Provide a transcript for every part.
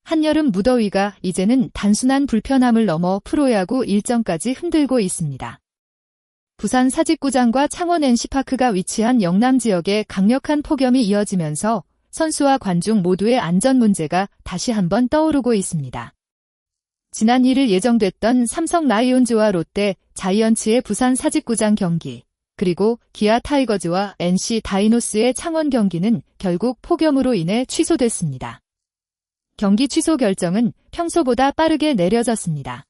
한여름 무더위가 이제는 단순한 불편함을 넘어 프로야구 일정까지 흔들고 있습니다. 부산 사직구장과 창원 NC파크가 위치한 영남 지역에 강력한 폭염이 이어지면서 선수와 관중 모두의 안전 문제가 다시 한번 떠오르고 있습니다. 지난 1일 예정됐던 삼성 라이온즈와 롯데, 자이언츠의 부산 사직구장 경기, 그리고 기아 타이거즈와 NC 다이노스의 창원 경기는 결국 폭염으로 인해 취소됐습니다. 경기 취소 결정은 평소보다 빠르게 내려졌습니다.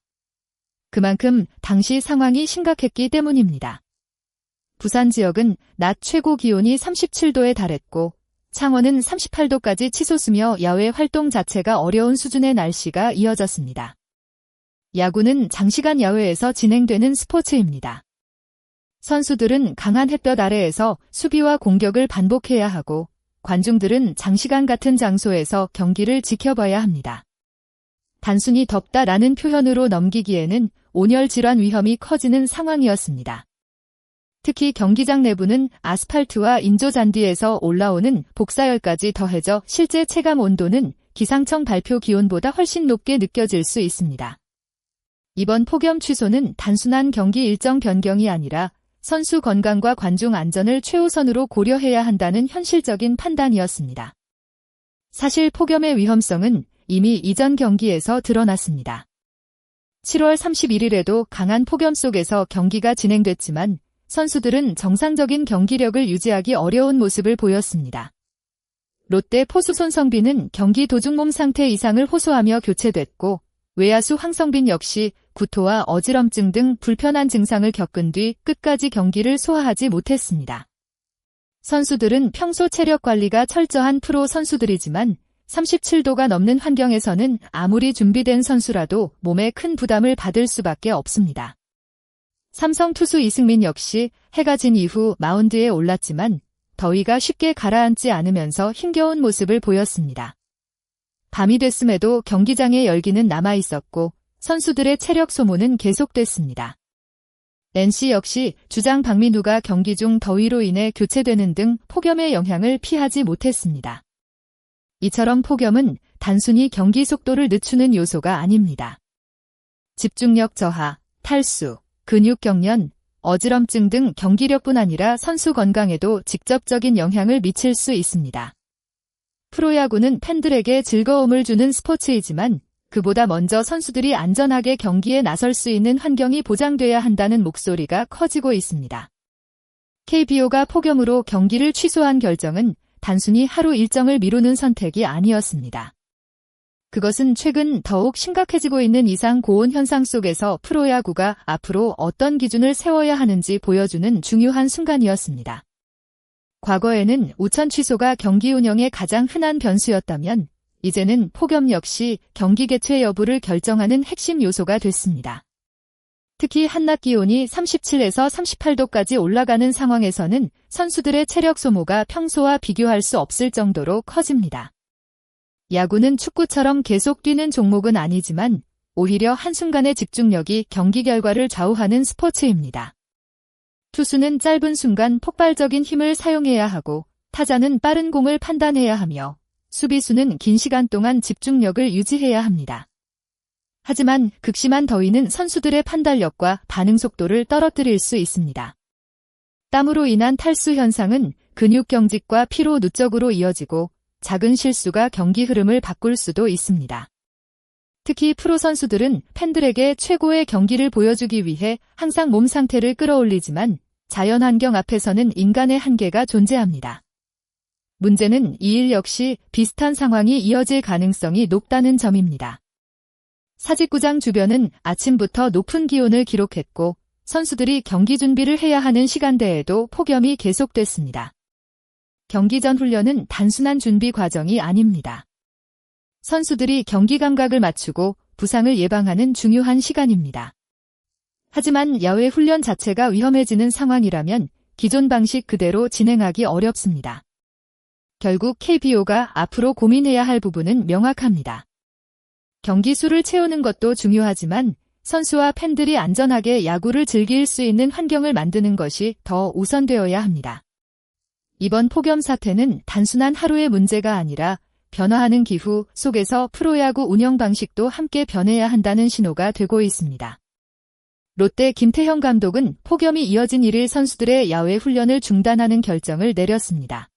그만큼 당시 상황이 심각했기 때문입니다. 부산 지역은 낮 최고 기온이 37도에 달했고 창원은 38도까지 치솟으며 야외 활동 자체가 어려운 수준의 날씨가 이어졌습니다. 야구는 장시간 야외에서 진행되는 스포츠입니다. 선수들은 강한 햇볕 아래에서 수비와 공격을 반복해야 하고 관중들은 장시간 같은 장소에서 경기를 지켜봐야 합니다. 단순히 덥다라는 표현으로 넘기기에는 온열 질환 위험이 커지는 상황이었습니다. 특히 경기장 내부는 아스팔트와 인조 잔디에서 올라오는 복사열까지 더해져 실제 체감 온도는 기상청 발표 기온보다 훨씬 높게 느껴질 수 있습니다. 이번 폭염 취소는 단순한 경기 일정 변경이 아니라 선수 건강과 관중 안전을 최우선으로 고려해야 한다는 현실적인 판단이었습니다. 사실 폭염의 위험성은 이미 이전 경기에서 드러났습니다. 7월 31일에도 강한 폭염 속에서 경기가 진행됐지만 선수들은 정상적인 경기력을 유지하기 어려운 모습을 보였습니다. 롯데 포수 손성빈은 경기 도중 몸 상태 이상을 호소하며 교체됐고 외야수 황성빈 역시 구토와 어지럼증 등 불편한 증상을 겪은 뒤 끝까지 경기를 소화하지 못했습니다. 선수들은 평소 체력 관리가 철저한 프로 선수들이지만 37도가 넘는 환경에서는 아무리 준비된 선수라도 몸에 큰 부담을 받을 수밖에 없습니다. 삼성 투수 이승민 역시 해가 진 이후 마운드에 올랐지만 더위가 쉽게 가라앉지 않으면서 힘겨운 모습을 보였습니다. 밤이 됐음에도 경기장의 열기는 남아있었고 선수들의 체력 소모는 계속됐습니다. NC 역시 주장 박민우가 경기 중 더위로 인해 교체되는 등 폭염의 영향을 피하지 못했습니다. 이처럼 폭염은 단순히 경기 속도를 늦추는 요소가 아닙니다. 집중력 저하, 탈수, 근육 경련, 어지럼증 등 경기력뿐 아니라 선수 건강에도 직접적인 영향을 미칠 수 있습니다. 프로야구는 팬들에게 즐거움을 주는 스포츠이지만 그보다 먼저 선수들이 안전하게 경기에 나설 수 있는 환경이 보장돼야 한다는 목소리가 커지고 있습니다. KBO가 폭염으로 경기를 취소한 결정은 단순히 하루 일정을 미루는 선택이 아니었습니다. 그것은 최근 더욱 심각해지고 있는 이상 고온 현상 속에서 프로야구가 앞으로 어떤 기준을 세워야 하는지 보여주는 중요한 순간이었습니다. 과거에는 우천 취소가 경기 운영의 가장 흔한 변수였다면 이제는 폭염 역시 경기 개최 여부를 결정하는 핵심 요소가 됐습니다. 특히 한낮 기온이 37에서 38도까지 올라가는 상황에서는 선수들의 체력 소모가 평소와 비교할 수 없을 정도로 커집니다. 야구는 축구처럼 계속 뛰는 종목은 아니지만 오히려 한순간의 집중력이 경기 결과를 좌우하는 스포츠입니다. 투수는 짧은 순간 폭발적인 힘을 사용해야 하고 타자는 빠른 공을 판단해야 하며 수비수는 긴 시간 동안 집중력을 유지해야 합니다. 하지만 극심한 더위는 선수들의 판단력과 반응 속도를 떨어뜨릴 수 있습니다. 땀으로 인한 탈수 현상은 근육 경직과 피로 누적으로 이어지고 작은 실수가 경기 흐름을 바꿀 수도 있습니다. 특히 프로 선수들은 팬들에게 최고의 경기를 보여주기 위해 항상 몸 상태를 끌어올리지만 자연 환경 앞에서는 인간의 한계가 존재합니다. 문제는 이 일 역시 비슷한 상황이 이어질 가능성이 높다는 점입니다. 사직구장 주변은 아침부터 높은 기온을 기록했고 선수들이 경기 준비를 해야 하는 시간대에도 폭염이 계속됐습니다. 경기 전 훈련은 단순한 준비 과정이 아닙니다. 선수들이 경기 감각을 맞추고 부상을 예방하는 중요한 시간입니다. 하지만 야외 훈련 자체가 위험해지는 상황이라면 기존 방식 그대로 진행하기 어렵습니다. 결국 KBO가 앞으로 고민해야 할 부분은 명확합니다. 경기 수를 채우는 것도 중요하지만 선수와 팬들이 안전하게 야구를 즐길 수 있는 환경을 만드는 것이 더 우선되어야 합니다. 이번 폭염 사태는 단순한 하루의 문제가 아니라 변화하는 기후 속에서 프로야구 운영 방식도 함께 변해야 한다는 신호가 되고 있습니다. 롯데 김태형 감독은 폭염이 이어진 1일 선수들의 야외 훈련을 중단하는 결정을 내렸습니다.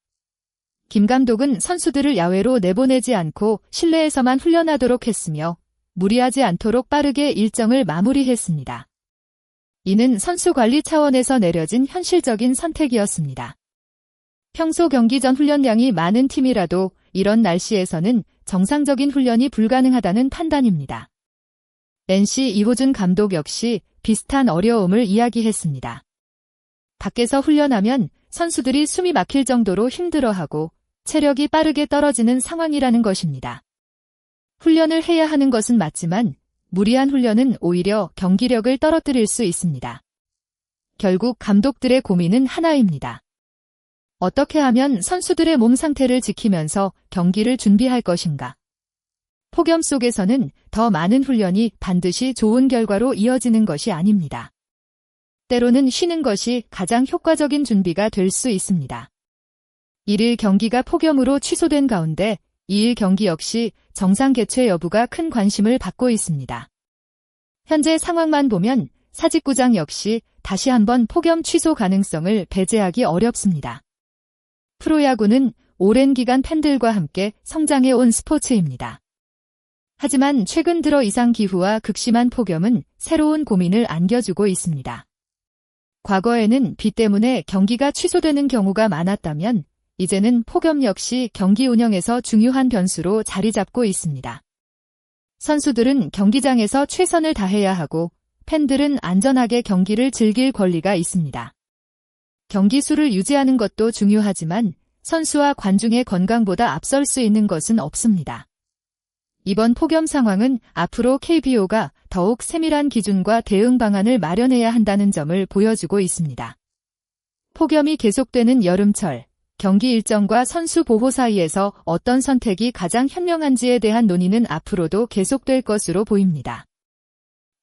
김 감독은 선수들을 야외로 내보내지 않고 실내에서만 훈련하도록 했으며 무리하지 않도록 빠르게 일정을 마무리했습니다. 이는 선수 관리 차원에서 내려진 현실적인 선택이었습니다. 평소 경기 전 훈련량이 많은 팀이라도 이런 날씨에서는 정상적인 훈련이 불가능하다는 판단입니다. NC 이호준 감독 역시 비슷한 어려움을 이야기했습니다. 밖에서 훈련하면 선수들이 숨이 막힐 정도로 힘들어하고 체력이 빠르게 떨어지는 상황이라는 것입니다. 훈련을 해야 하는 것은 맞지만 무리한 훈련은 오히려 경기력을 떨어뜨릴 수 있습니다. 결국 감독들의 고민은 하나입니다. 어떻게 하면 선수들의 몸 상태를 지키면서 경기를 준비할 것인가? 폭염 속에서는 더 많은 훈련이 반드시 좋은 결과로 이어지는 것이 아닙니다. 때로는 쉬는 것이 가장 효과적인 준비가 될 수 있습니다. 1일 경기가 폭염으로 취소된 가운데 2일 경기 역시 정상 개최 여부가 큰 관심을 받고 있습니다. 현재 상황만 보면 사직구장 역시 다시 한번 폭염 취소 가능성을 배제하기 어렵습니다. 프로야구는 오랜 기간 팬들과 함께 성장해온 스포츠입니다. 하지만 최근 들어 이상 기후와 극심한 폭염은 새로운 고민을 안겨주고 있습니다. 과거에는 비 때문에 경기가 취소되는 경우가 많았다면 이제는 폭염 역시 경기 운영에서 중요한 변수로 자리 잡고 있습니다. 선수들은 경기장에서 최선을 다해야 하고 팬들은 안전하게 경기를 즐길 권리가 있습니다. 경기 수를 유지하는 것도 중요하지만 선수와 관중의 건강보다 앞설 수 있는 것은 없습니다. 이번 폭염 상황은 앞으로 KBO가 더욱 세밀한 기준과 대응 방안을 마련해야 한다는 점을 보여주고 있습니다. 폭염이 계속되는 여름철, 경기 일정과 선수 보호 사이에서 어떤 선택이 가장 현명한지에 대한 논의는 앞으로도 계속될 것으로 보입니다.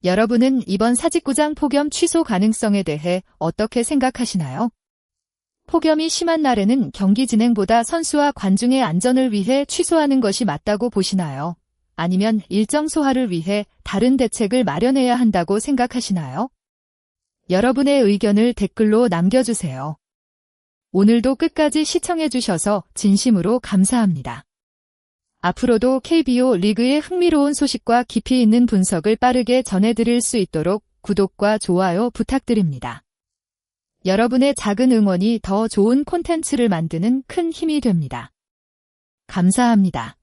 여러분은 이번 사직구장 폭염 취소 가능성에 대해 어떻게 생각하시나요? 폭염이 심한 날에는 경기 진행보다 선수와 관중의 안전을 위해 취소하는 것이 맞다고 보시나요? 아니면 일정 소화를 위해 다른 대책을 마련해야 한다고 생각하시나요? 여러분의 의견을 댓글로 남겨주세요. 오늘도 끝까지 시청해주셔서 진심으로 감사합니다. 앞으로도 KBO 리그의 흥미로운 소식과 깊이 있는 분석을 빠르게 전해드릴 수 있도록 구독과 좋아요 부탁드립니다. 여러분의 작은 응원이 더 좋은 콘텐츠를 만드는 큰 힘이 됩니다. 감사합니다.